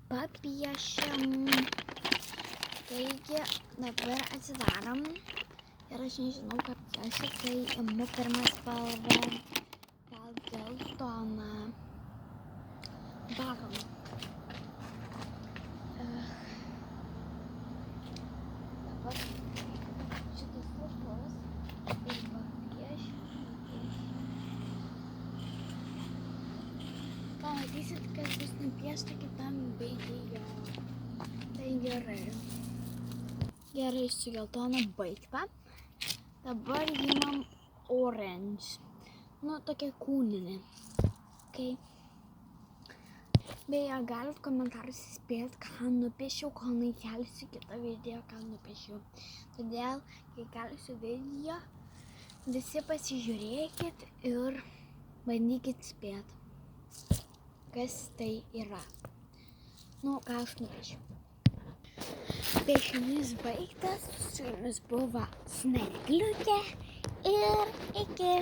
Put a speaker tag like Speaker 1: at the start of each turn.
Speaker 1: papiešim. Taigi dabar atsidarom. Ir aš nežinau, ką piešiu, tai imu pirmą spalvą, gal geltoną. Darom. Dabar šitas lapus ir papiešiu. Pamatysit, kad bus nupiešta kitam video. Tai gerai. Gerai, su geltona baigta. Dabar imam orange. Nu, tokia kūninė. Okay. Beje, galit komentarus įspėti, ką nupiešiau, kol nekelsiu kitą video, ką nupiešiau. Todėl, kai kelsiu video, visi pasižiūrėkit ir bandykit spėti, kas tai yra. Nu, ką aš nupiešiau. Piešinys baigtas, su jumis buvo Snaigliukė ir iki.